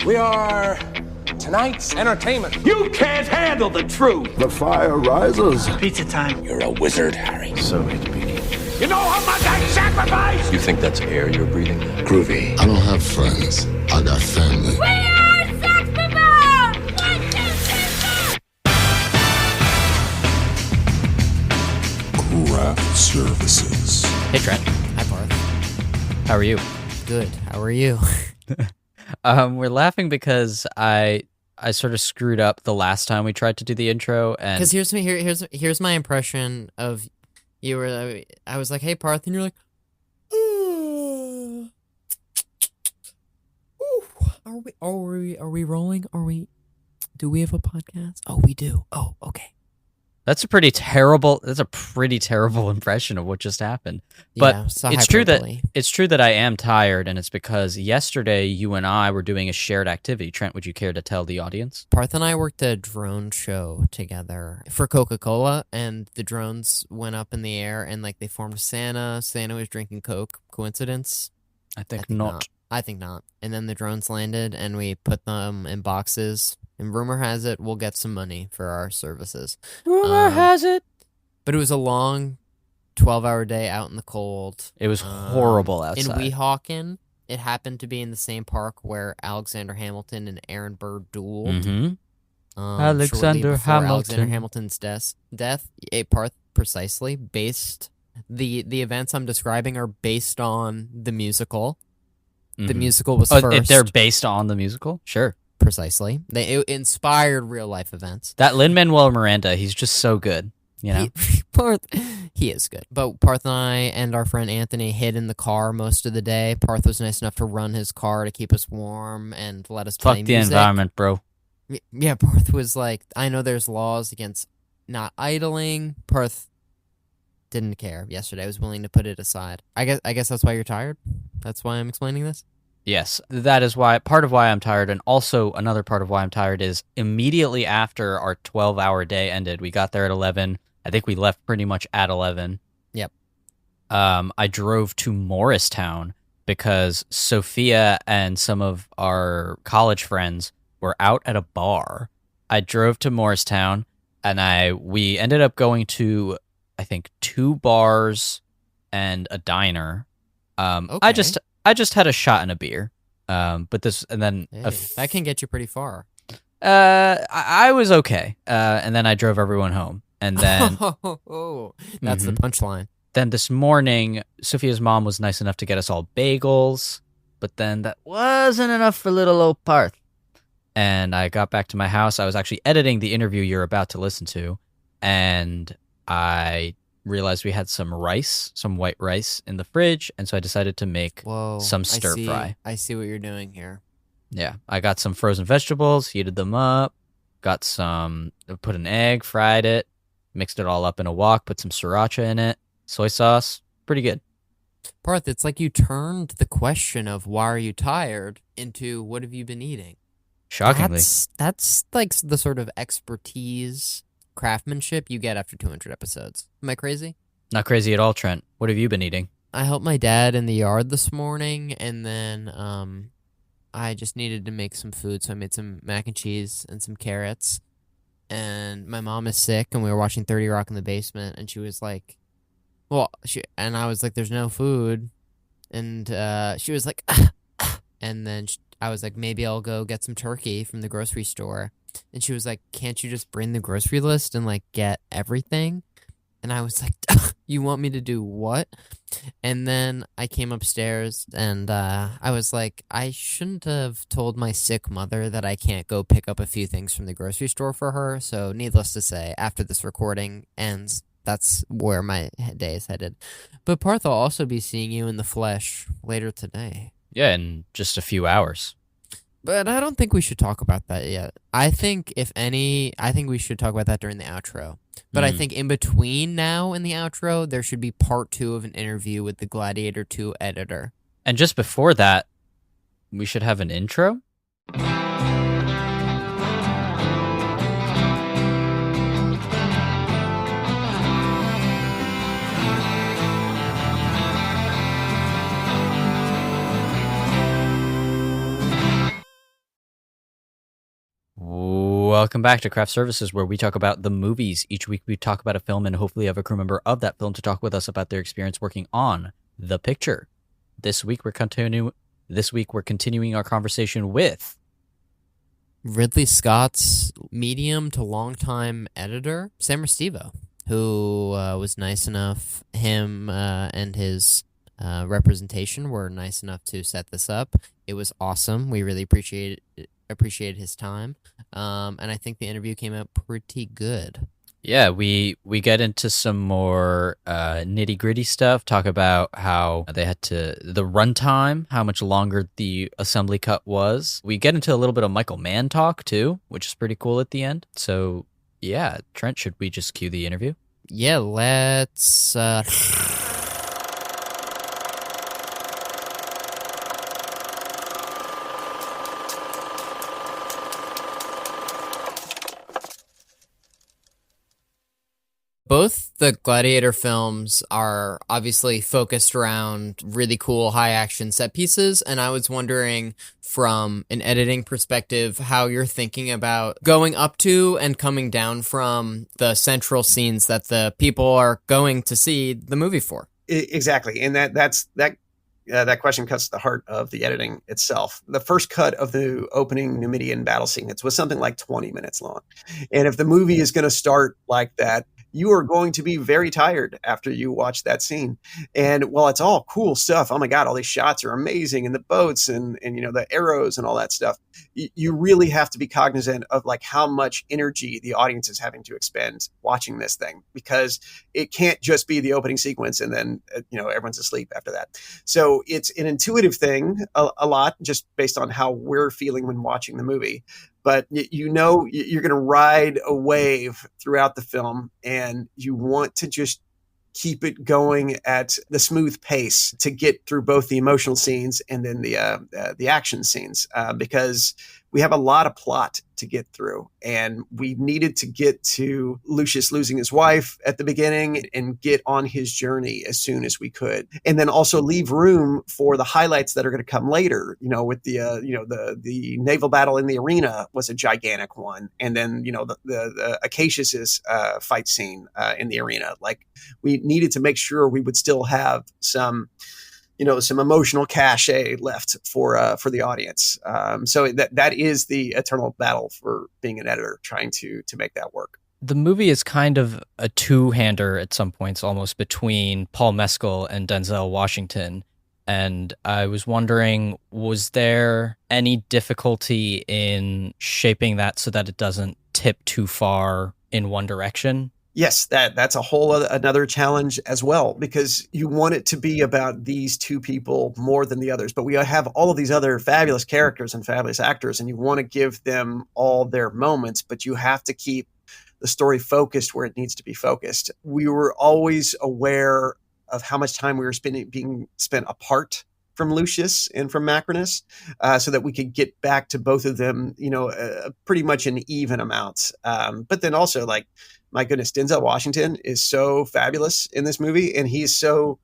We are tonight's entertainment. You can't handle the truth. The fire rises. Pizza time. You're a wizard, Harry. So it begins. You know how much I sacrifice? You think that's air you're breathing? Groovy. I don't have friends. I got family. We are Sex Bomb! 1, 2, 3, 4! Craft Services. Hey, Trent. Hi, Parth. How are you? Good. How are you? We're laughing because I sort of screwed up the last time we tried to do the intro, and Because here's my impression of you. I was like, "Hey, Parth," and you're like, Are we rolling? Do we have a podcast? Oh, we do. Oh, okay. that's a pretty terrible impression of what just happened. But Yeah, so it's hyperbole. true that I am tired, and it's because yesterday you and I were doing a shared activity. Trent, would you care to tell the audience? Parth and I worked a drone show together for Coca-Cola, and the drones went up in the air, and like they formed Santa. Santa was drinking Coke. Coincidence? I think not. I think not. And then the drones landed, and we put them in boxes. And rumor has it we'll get some money for our services. Rumor has it. But it was a long 12-hour day out in the cold. It was horrible outside. In Weehawken, it happened to be in the same park where Alexander Hamilton and Aaron Burr dueled. Mm-hmm. Alexander Hamilton. Alexander Hamilton's death. Parth precisely based. The events I'm describing are based on the musical. The Mhm. musical was Oh, first. they're based on the musical? Sure. Precisely. It inspired real-life events. That Lin-Manuel Miranda, he's just so good, you know? He is good. But Parth and I and our friend Anthony hid in the car most of the day. Parth was nice enough to run his car to keep us warm and let us play Fuck the music. environment, bro. Yeah, Parth was like, I know there's laws against not idling. Parth didn't care yesterday. I was willing to put it aside. I guess that's why you're tired? That's why I'm explaining this? Yes, that is part of why I'm tired, and also another part of why I'm tired is immediately after our 12-hour day ended, we got there at 11. I think we left pretty much at 11. Yep. I drove to Morristown because Sophia and some of our college friends were out at a bar. I drove to Morristown, and we ended up going to, I think, 2 bars and a diner. Okay. I just had a shot and a beer. But this, and then Hey, that can get you pretty far. I was okay. And then I drove everyone home. And then That's the punchline. then this morning, Sophia's mom was nice enough to get us all bagels, but then that wasn't enough for little old Parth. And I got back to my house. I was actually editing the interview you're about to listen to, and I realized we had some white rice in the fridge, and so I decided to make some stir fry. I see what you're doing here. Yeah, I got some frozen vegetables, heated them up, put an egg, fried it, mixed it all up in a wok, put some sriracha in it, soy sauce, pretty good. Parth, it's like you turned the question of why are you tired into what have you been eating? Shockingly. That's like the sort of expertise, craftsmanship you get after 200 episodes. Am I crazy? Not crazy at all, Trent. What have you been eating? I helped my dad in the yard this morning, and then I just needed to make some food, so I made some mac and cheese and some carrots. And my mom is sick, and we were watching 30 Rock in the basement, and she was like, and I was like, there's no food. And she was like, and then I was like, maybe I'll go get some turkey from the grocery store. And she was like, can't you just bring the grocery list and like get everything? And I was like, you want me to do what? And then I came upstairs and I was like, I shouldn't have told my sick mother that I can't go pick up a few things from the grocery store for her. So needless to say, after this recording ends, that's where my day is headed. But Parth, I'll also be seeing you in the flesh later today. Yeah, in just a few hours. But I don't think we should talk about that yet. I think, if any, we should talk about that during the outro. But I think in between now and the outro, there should be part 2 of an interview with the Gladiator II editor. And just before that, we should have an intro? Welcome back to Craft Services, where we talk about the movies. Each week we talk about a film and hopefully have a crew member of that film to talk with us about their experience working on the picture. This week we're continuing our conversation with Ridley Scott's medium to long-time editor, Sam Restivo, who was nice enough, him and his representation were nice enough to set this up. It was awesome. We really appreciated his time, and I think the interview came out pretty good. Yeah, we get into some more nitty-gritty stuff, talk about how they had the runtime, how much longer the assembly cut was. We get into a little bit of Michael Mann talk, too, which is pretty cool at the end. So, yeah, Trent, should we just cue the interview? Yeah, let's... Both the Gladiator films are obviously focused around really cool high-action set pieces, and I was wondering, from an editing perspective, how you're thinking about going up to and coming down from the central scenes that the people are going to see the movie for. Exactly, and that question cuts to the heart of the editing itself. The first cut of the opening Numidian battle sequence was something like 20 minutes long, and if the movie is going to start like that, you are going to be very tired after you watch that scene. And while it's all cool stuff, oh my God, all these shots are amazing, and the boats and the arrows and all that stuff, you really have to be cognizant of like how much energy the audience is having to expend watching this thing, because it can't just be the opening sequence and then everyone's asleep after that. So it's an intuitive thing a lot, just based on how we're feeling when watching the movie. But you're going to ride a wave throughout the film, and you want to just keep it going at the smooth pace to get through both the emotional scenes and then the action scenes, because we have a lot of plot to get through, and we needed to get to Lucius losing his wife at the beginning and get on his journey as soon as we could, and then also leave room for the highlights that are going to come later. With the naval battle in the arena was a gigantic one, and then the Acacius's fight scene in the arena. Like, we needed to make sure we would still have some emotional cachet left for the audience. So that is the eternal battle for being an editor, trying to make that work. The movie is kind of a two-hander at some points, almost, between Paul Mescal and Denzel Washington. And I was wondering, was there any difficulty in shaping that so that it doesn't tip too far in one direction? Yes, that's a whole another challenge as well, because you want it to be about these two people more than the others. But we have all of these other fabulous characters and fabulous actors, and you want to give them all their moments, but you have to keep the story focused where it needs to be focused. We were always aware of how much time we were being spent apart from Lucius and from Macrinus, so that we could get back to both of them, pretty much an even amount. But then also, like, my goodness, Denzel Washington is so fabulous in this movie, and he's so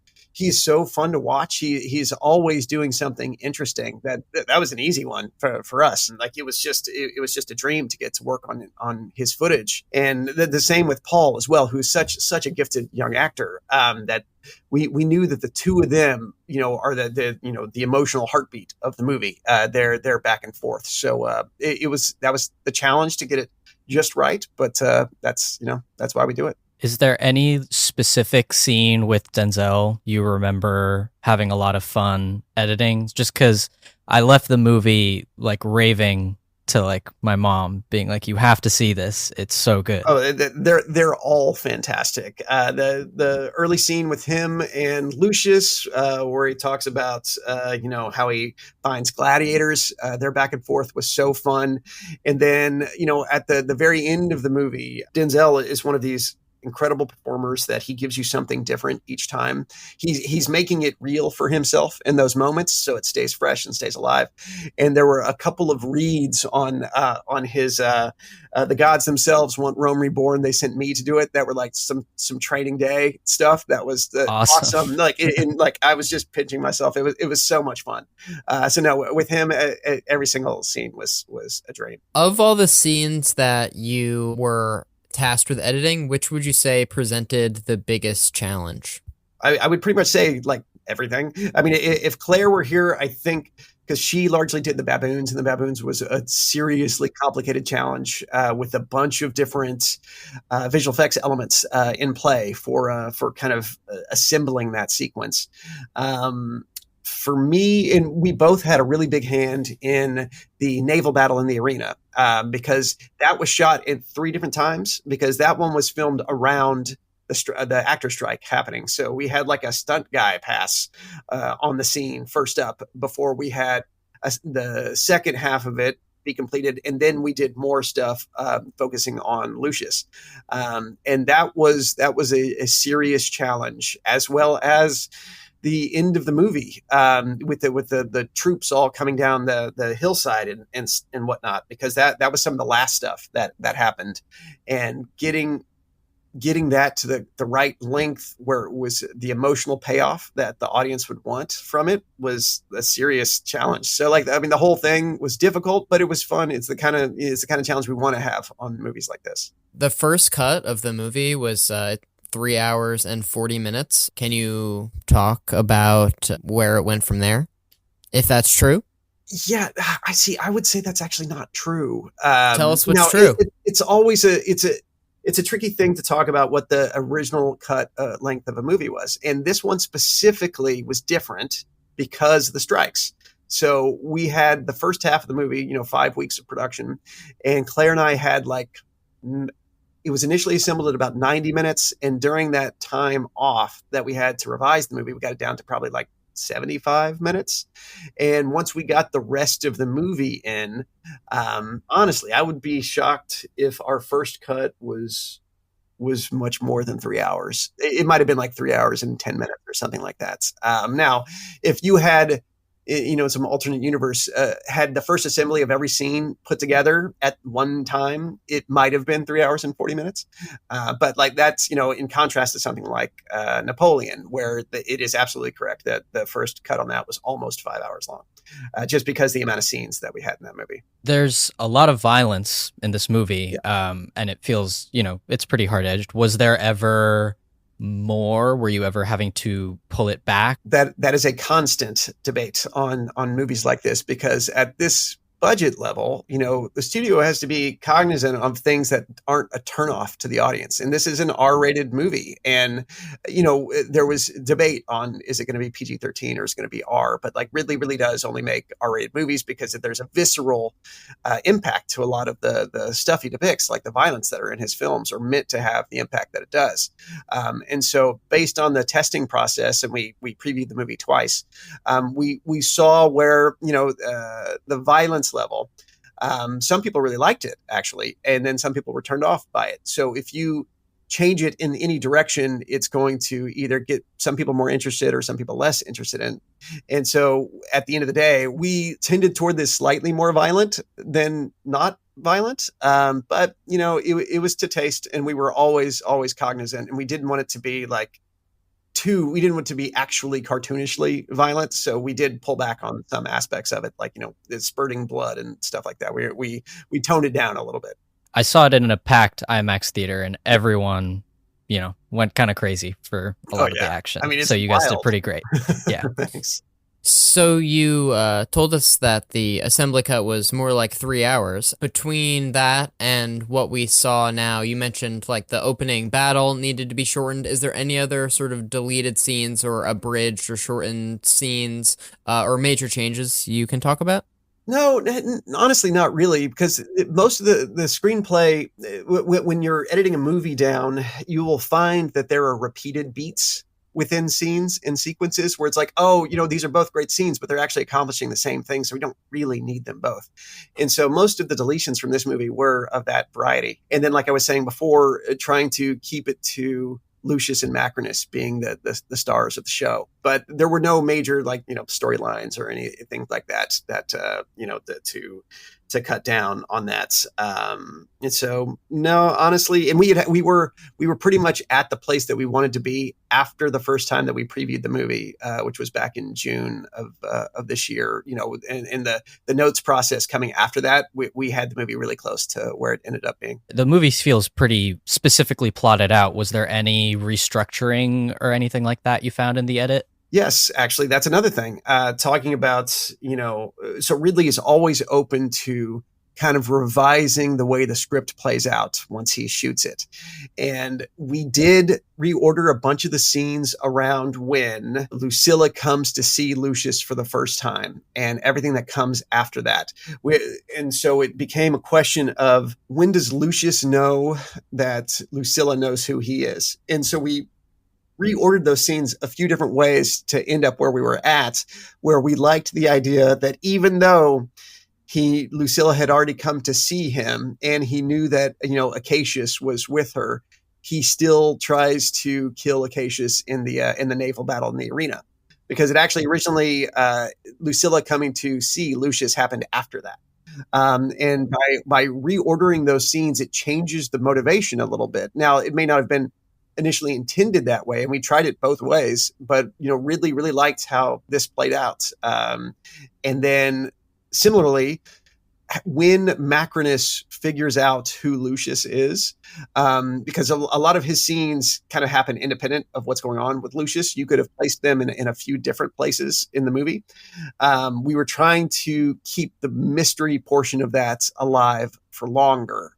fun to watch. He's always doing something interesting. That was an easy one for us. And like, it was just a dream to get to work on his footage. And the same with Paul as well, who's such a gifted young actor, that we knew that the two of them, are the emotional heartbeat of the movie. They're back and forth. So that was the challenge, to get it just right. But that's why we do it. Is there any specific scene with Denzel you remember having a lot of fun editing? Just because I left the movie like raving to like my mom, being like, "You have to see this. It's so good." Oh, they're all fantastic. The early scene with him and Lucius, where he talks about how he finds gladiators. Their back and forth was so fun. And then at the very end of the movie, Denzel is one of these incredible performers that he gives you something different each time. He's making it real for himself in those moments, so it stays fresh and stays alive. And there were a couple of reads on his The Gods Themselves Want Rome Reborn. They sent me to do it. That were like some Training Day stuff. That was awesome. Like I was just pinching myself. It was so much fun. So no, with him, every single scene was a dream. Of all the scenes that you were tasked with editing, which would you say presented the biggest challenge? I would pretty much say like everything. I mean, if Claire were here, I think, because she largely did the baboons, and the baboons was a seriously complicated challenge with a bunch of different visual effects elements in play for kind of assembling that sequence. For me, and we both had a really big hand in the naval battle in the arena because that was shot in 3 different times, because that one was filmed around the actor strike happening. So we had like a stunt guy pass on the scene first up before we had the second half of it be completed. And then we did more stuff focusing on Lucius. And that was a serious challenge, as well as the end of the movie with the troops all coming down the hillside and whatnot, because that was some of the last stuff that happened, and getting that to the right length where it was the emotional payoff that the audience would want from it was a serious challenge. So like, I mean, the whole thing was difficult, but it was fun. It's the kind of challenge we want to have on movies like this. The first cut of the movie was 3 hours and 40 minutes. Can you talk about where it went from there, if that's true? Yeah, I see. I would say that's actually not true. Tell us what's true. It's always it's a tricky thing to talk about what the original cut length of a movie was. And this one specifically was different because of the strikes. So we had the first half of the movie, 5 weeks of production, and Claire and I had it was initially assembled at about 90 minutes. And during that time off that we had to revise the movie, we got it down to probably like 75 minutes. And once we got the rest of the movie in, honestly, I would be shocked if our first cut was much more than 3 hours. It might have been like 3 hours and 10 minutes or something like that. Now, if you had, some alternate universe, had the first assembly of every scene put together at one time, it might have been 3 hours and 40 minutes. But like that's, in contrast to something like Napoleon, where it is absolutely correct that the first cut on that was almost 5 hours long, just because the amount of scenes that we had in that movie. There's a lot of violence in this movie, and it feels, it's pretty hard-edged. Was there ever more? Were you ever having to pull it back? That is a constant debate on movies like this, because at this budget level, the studio has to be cognizant of things that aren't a turnoff to the audience. And this is an R-rated movie. And, there was debate on, is it going to be PG-13 or is it going to be R? But like Ridley really does only make R-rated movies because there's a visceral impact to a lot of the stuff he depicts, like the violence that are in his films are meant to have the impact that it does. And so based on the testing process, and we previewed the movie twice, we saw where, the violence level, some people really liked it actually, and then some people were turned off by it. So if you change it in any direction, it's going to either get some people more interested or some people less interested in. And so at the end of the day, we tended toward this slightly more violent than not violent. But it was to taste, and we were always cognizant, and we didn't want it to be like we didn't want it to be actually cartoonishly violent. So we did pull back on some aspects of it, like, the spurting blood and stuff like that. We toned it down a little bit. I saw it in a packed IMAX theater, and everyone, went kind of crazy for a lot of the action. I mean, so you guys did wild. pretty great. Yeah. Thanks. So you told us that the assembly cut was more like 3 hours. Between that and what we saw now, you mentioned like the opening battle needed to be shortened. Is there any other sort of deleted scenes or abridged or shortened scenes or major changes you can talk about? No, honestly, not really, because most of the screenplay, when you're editing a movie down, you will find that there are repeated beats within scenes and sequences where it's like, oh, these are both great scenes, but they're actually accomplishing the same thing. So we don't really need them both. And so most of the deletions from this movie were of that variety. And then, like I was saying before, trying to keep it to Lucius and Macrinus being the stars of the show. But there were no major storylines or anything like that to cut down on that. And so, no, honestly, and we were pretty much at the place that we wanted to be after the first time that we previewed the movie, which was back in June of this year. And the notes process coming after that, we had the movie really close to where it ended up being. The movie feels pretty specifically plotted out. Was there any restructuring or anything like that you found in the edit? Yes, actually, that's another thing. Talking about, so Ridley is always open to kind of revising the way the script plays out once he shoots it. And we did reorder a bunch of the scenes around when Lucilla comes to see Lucius for the first time and everything that comes after that. And so it became a question of, when does Lucius know that Lucilla knows who he is? And so we reordered those scenes a few different ways to end up where we were at, where we liked the idea that even though Lucilla had already come to see him and he knew that, Acacius was with her, he still tries to kill Acacius in the naval battle in the arena, because it actually originally, Lucilla coming to see Lucius happened after that. And by reordering those scenes, it changes the motivation a little bit. Now, it may not have been initially intended that way, and we tried it both ways, but Ridley really liked how this played out. And then similarly, when Macrinus figures out who Lucius is, because a lot of his scenes kind of happen independent of what's going on with Lucius. You could have placed them in a few different places in the movie. We were trying to keep the mystery portion of that alive for longer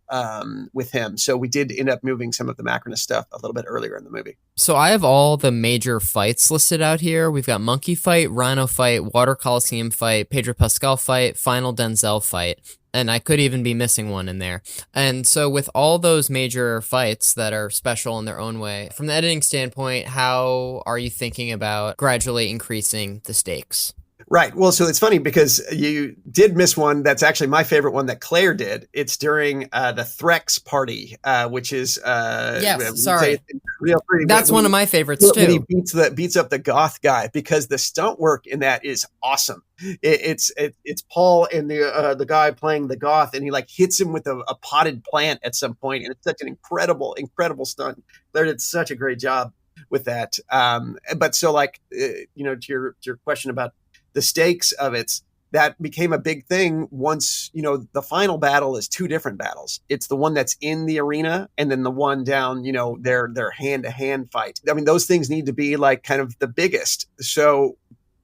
with him. So we did end up moving some of the Macrinus stuff a little bit earlier in the movie. So I have all the major fights listed out here. We've got Monkey Fight, Rhino Fight, Water Coliseum Fight, Pedro Pascal Fight, Final Denzel Fight. And I could even be missing one in there. And so with all those major fights that are special in their own way, from the editing standpoint, how are you thinking about gradually increasing the stakes? Right. Well, so it's funny because you did miss one. That's actually my favorite one that Claire did. It's during the Threx party, which is yes. Sorry, real pretty. That's one of my favorites too. When he beats up the goth guy, because the stunt work in that is awesome. It's Paul and the guy playing the goth, and he hits him with a potted plant at some point, and it's such an incredible stunt. Claire did such a great job with that. But so to your question about the stakes of it, that became a big thing once, the final battle is two different battles. It's the one that's in the arena and then the one down, their hand-to-hand fight. I mean, those things need to be kind of the biggest. So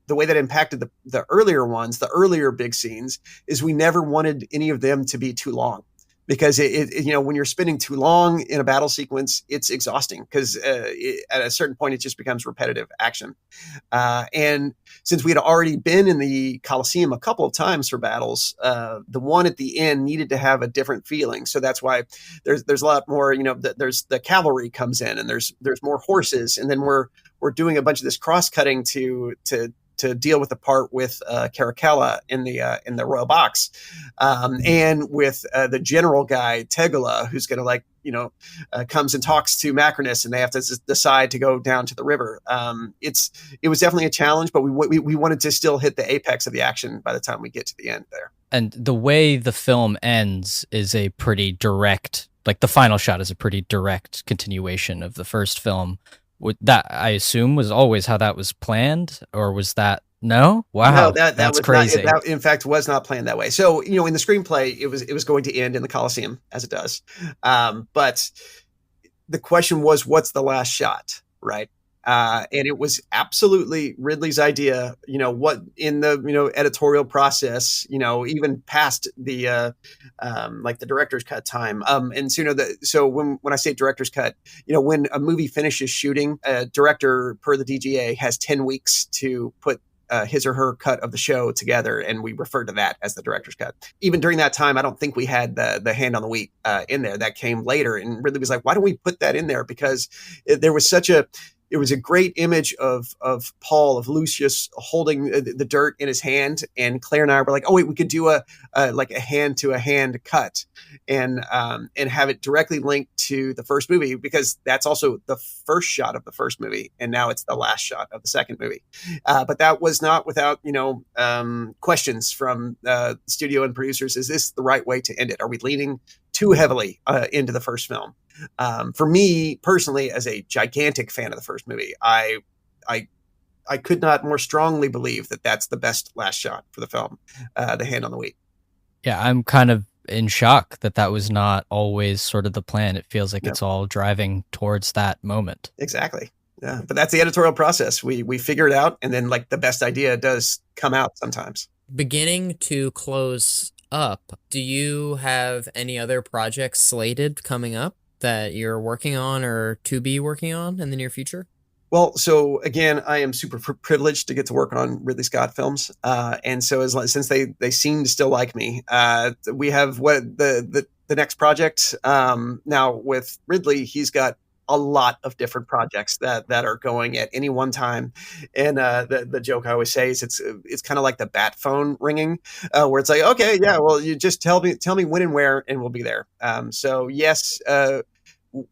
the way that impacted the earlier ones, the earlier big scenes, is we never wanted any of them to be too long. Because when you're spending too long in a battle sequence, it's exhausting, because at a certain point, it just becomes repetitive action. And since we had already been in the Coliseum a couple of times for battles, the one at the end needed to have a different feeling. So that's why there's a lot more, there's the cavalry comes in, and there's more horses. And then we're doing a bunch of this cross-cutting to deal with the part with Caracalla in the royal box, and with the general guy Tegula, who's going to comes and talks to Macrinus, and they have to decide to go down to the river. It was definitely a challenge, but we wanted to still hit the apex of the action by the time we get to the end there. And the way the film ends is a pretty direct, the final shot is a pretty direct continuation of the first film. That, I assume, was always how that was planned, or was that no? Wow, no, that's was crazy. That, in fact, was not planned that way. So, in the screenplay, it was going to end in the Coliseum, as it does. But the question was, what's the last shot, right? And it was absolutely Ridley's idea, what in the, editorial process, even past the, the director's cut time. And so, when I say director's cut, when a movie finishes shooting, a director per the DGA has 10 weeks to put his or her cut of the show together, and we refer to that as the director's cut. Even during that time, I don't think we had the hand on the wheat in there. That came later, and Ridley was like, why don't we put that in there? Because there was such a it was a great image of Lucius holding the dirt in his hand, and Claire and I were like, oh wait, we could do a hand to a hand cut, and have it directly linked to the first movie, because that's also the first shot of the first movie, and now it's the last shot of the second movie. But that was not without questions from studio and producers. Is this the right way to end it? Are we leaning too heavily into the first film? For me personally, as a gigantic fan of the first movie, I could not more strongly believe that that's the best last shot for the film, the hand on the wheat. Yeah, I'm kind of in shock that was not always sort of the plan. It feels like it's all driving towards that moment. Exactly. Yeah, but that's the editorial process. We figure it out, and then like the best idea does come out sometimes. Beginning to close up, do you have any other projects slated coming up that you're working on or to be working on in the near future? Well, so again, I am super privileged to get to work on Ridley Scott films, and so since they seem to still like me, we have the next project now with Ridley. He's got a lot of different projects that are going at any one time, and the joke I always say is it's kind of like the bat phone ringing, where it's like, okay, yeah, well, you just tell me when and where, and we'll be there. So yes.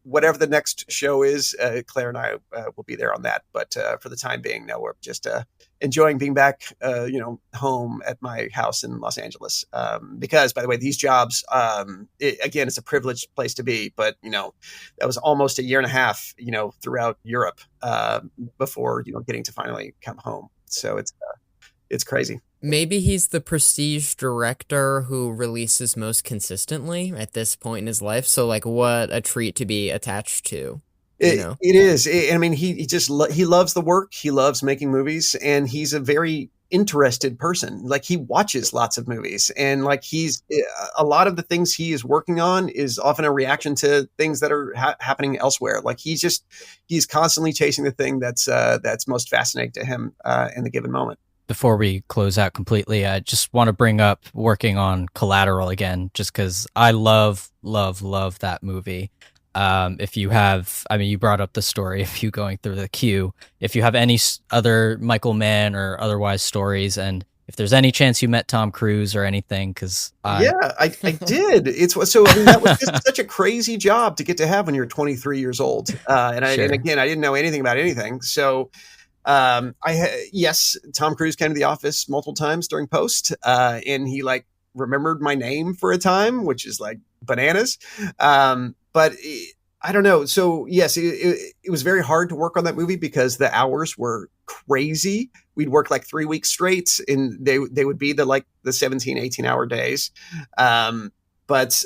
Whatever the next show is, Claire and I will be there on that. But for the time being, no, we're just enjoying being back, home at my house in Los Angeles. Because, by the way, these jobs, again, it's a privileged place to be. But that was almost a year and a half, throughout Europe before getting to finally come home. So it's crazy. Maybe he's the prestige director who releases most consistently at this point in his life. So, like, what a treat to be attached to. It is. I mean, he loves the work. He loves making movies, and he's a very interested person. Like, he watches lots of movies, and like a lot of the things he is working on is often a reaction to things that are happening elsewhere. Like, he's constantly chasing the thing that's most fascinating to him in the given moment. Before we close out completely, I just want to bring up working on Collateral again, just because I love that movie. If you have, you brought up the story, if you going through the queue, if you have any other Michael Mann or otherwise stories, and if there's any chance you met Tom Cruise or anything, because I did. That was just such a crazy job to get to have when you're 23 years old. And again, I didn't know anything about anything. So, yes, Tom Cruise came to the office multiple times during post, and he like remembered my name for a time, which is like bananas. But I don't know. So yes, it was very hard to work on that movie because the hours were crazy. We'd work like 3 weeks straight, and they would be the 17, 18-hour days. But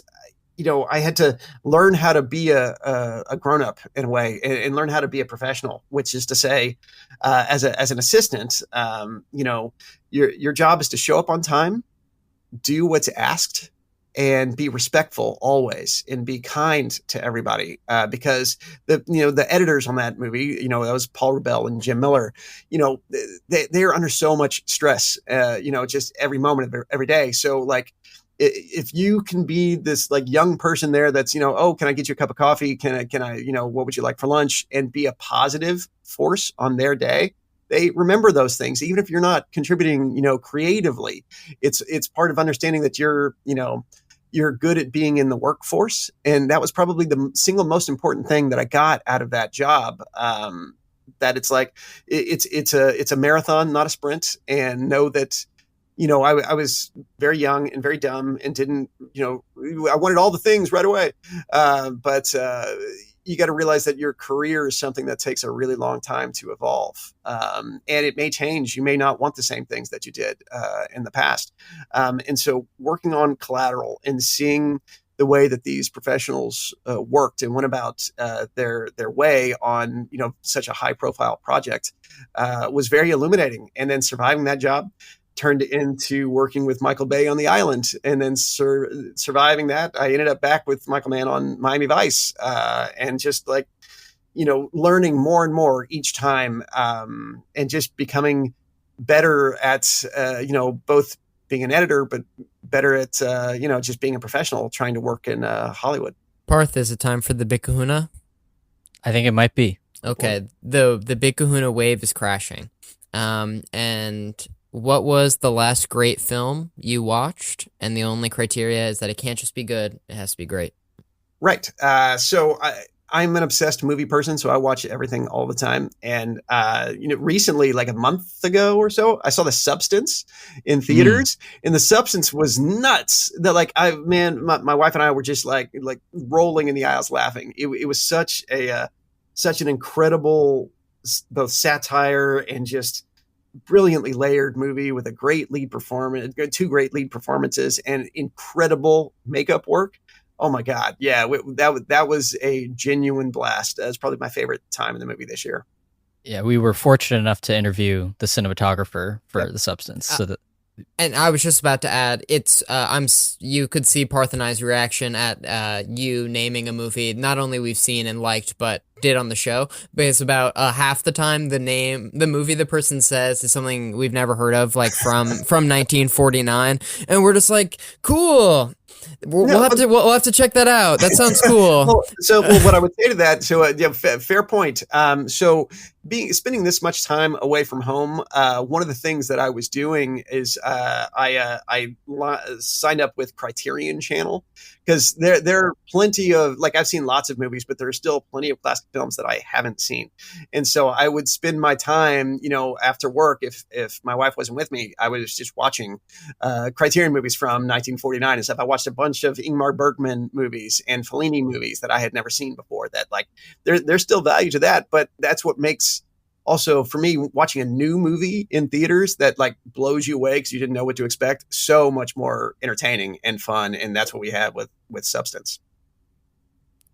I had to learn how to be a grown-up in a way, and learn how to be a professional, which is to say, as an assistant, your job is to show up on time, do what's asked, and be respectful always, and be kind to everybody. Because the editors on that movie, that was Paul Rubel and Jim Miller, they are under so much stress, just every moment of every day. So like, if you can be this like young person there that's, oh, can I get you a cup of coffee? Can I, what would you like for lunch? And be a positive force on their day. They remember those things, even if you're not contributing, creatively. It's part of understanding that you're good at being in the workforce. And that was probably the single most important thing that I got out of that job. That it's like, it's a marathon, not a sprint. And know that, I was very young and very dumb and didn't, I wanted all the things right away. But you got to realize that your career is something that takes a really long time to evolve. And it may change. You may not want the same things that you did in the past. And so working on Collateral and seeing the way that these professionals worked and went about their way on, such a high profile project was very illuminating. And then surviving that job turned into working with Michael Bay on The Island, and then surviving that, I ended up back with Michael Mann on Miami Vice, and just like, learning more and more each time, and just becoming better at, both being an editor, but better at, just being a professional trying to work in Hollywood. Parth, is it time for the Big Kahuna? think it might be. Okay, the Big Kahuna wave is crashing. And what was the last great film you watched? And the only criteria is that it can't just be good; it has to be great. Right. So I'm an obsessed movie person, so I watch everything all the time. And recently, like a month ago or so, I saw The Substance in theaters, and The Substance was nuts. That my wife and I were just like rolling in the aisles laughing. It was such an incredible both satire and just brilliantly layered movie with a great lead performance, two great lead performances, and incredible makeup work. Oh my God. Yeah. That was a genuine blast. That's probably my favorite time in the movie this year. Yeah, we were fortunate enough to interview the cinematographer for The Substance. And I was just about to add, it's you could see Parth and I's reaction at you naming a movie not only we've seen and liked, but did on the show. But it's about half the time the movie the person says is something we've never heard of, like from 1949, and we're just like, cool. We'll have to check that out. That sounds cool. What I would say to that, fair point. Spending this much time away from home, one of the things that I was doing is I signed up with Criterion Channel, because there are plenty of, like, I've seen lots of movies, but there are still plenty of classic films that I haven't seen. And so I would spend my time, after work, if my wife wasn't with me, I was just watching Criterion movies from 1949 and stuff. I watched a bunch of Ingmar Bergman movies and Fellini movies that I had never seen before, that there's still value to that, but that's what makes, also for me, watching a new movie in theaters that blows you away because you didn't know what to expect, so much more entertaining and fun. And that's what we have with Substance.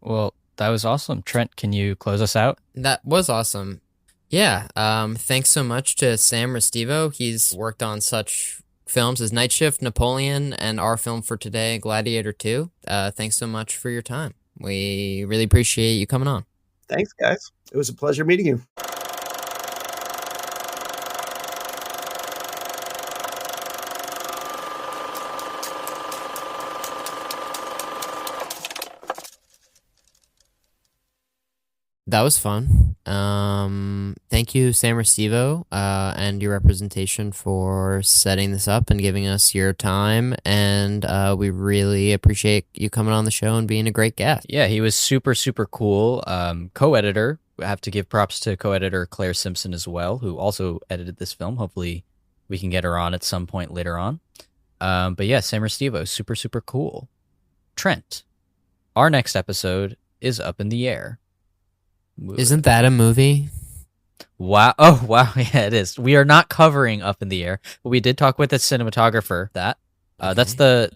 Well, that was awesome. Trent, can you close us out? That was awesome. Yeah. Thanks so much to Sam Restivo. He's worked on such films as Night Shift, Napoleon, and our film for today, Gladiator II. Thanks so much for your time. We really appreciate you coming on. Thanks, guys. It was a pleasure meeting you. That was fun. Thank you, Sam Restivo, and your representation for setting this up and giving us your time. And we really appreciate you coming on the show and being a great guest. Yeah, he was super, super cool. Co-editor. I have to give props to co-editor Claire Simpson as well, who also edited this film. Hopefully we can get her on at some point later on. But yeah, Sam Restivo, super, super cool. Trent, our next episode is Up in the Air. Isn't that a movie? Wow. Oh, wow. Yeah, it is. We are not covering Up in the Air, but we did talk with the cinematographer. That's the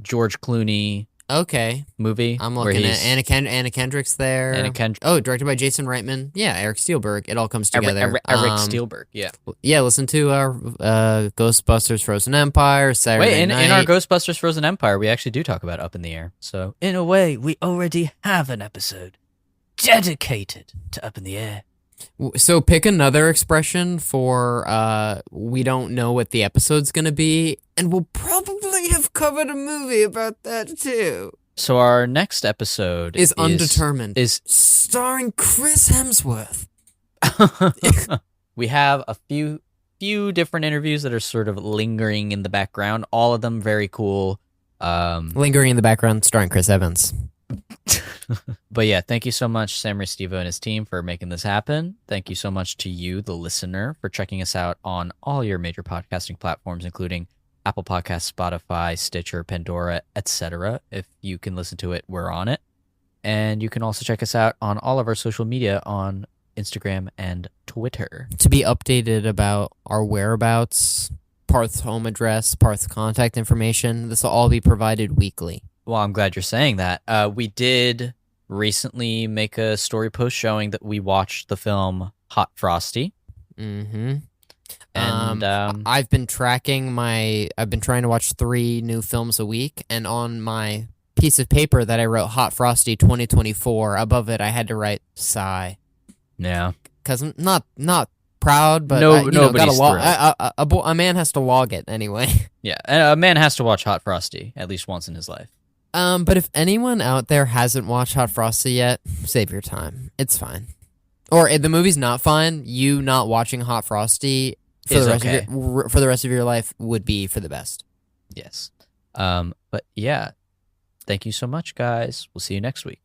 George Clooney movie. I'm looking at Anna Kendrick's there. Directed by Jason Reitman. Yeah, Eric Steelberg. It all comes together. Eric Steelberg, yeah. Yeah, listen to our Ghostbusters Frozen Empire, Saturday night. In our Ghostbusters Frozen Empire, we actually do talk about Up in the Air. So, in a way, we already have an episode dedicated to Up in the Air. So pick another expression for we don't know what the episode's going to be, and we'll probably have covered a movie about that too. So our next episode is Undetermined. Is starring Chris Hemsworth. We have a few different interviews that are sort of lingering in the background, all of them very cool. Lingering in the background, starring Chris Evans. But yeah, thank you so much, Sam Restivo and his team, for making this happen. Thank you so much to you, the listener, for checking us out on all your major podcasting platforms, including Apple Podcasts, Spotify, Stitcher, Pandora, etc. If you can listen to it, we're on it. And you can also check us out on all of our social media on Instagram and Twitter. To be updated about our whereabouts, Parth's home address, Parth's contact information, this will all be provided weekly. Well, I'm glad you're saying that. We did recently make a story post showing that we watched the film Hot Frosty. Mm-hmm. And I've been tracking I've been trying to watch 3 new films a week, and on my piece of paper that I wrote Hot Frosty 2024, above it I had to write sigh. Yeah. Because I'm not proud, but nobody's a man has to log it anyway. Yeah, and a man has to watch Hot Frosty at least once in his life. But if anyone out there hasn't watched Hot Frosty yet, save your time. It's fine. Or if the movie's not fun, you not watching Hot Frosty for Is the rest okay. for the rest of your life would be for the best. Yes. But yeah, thank you so much, guys. We'll see you next week.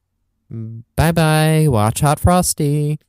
Bye bye. Watch Hot Frosty.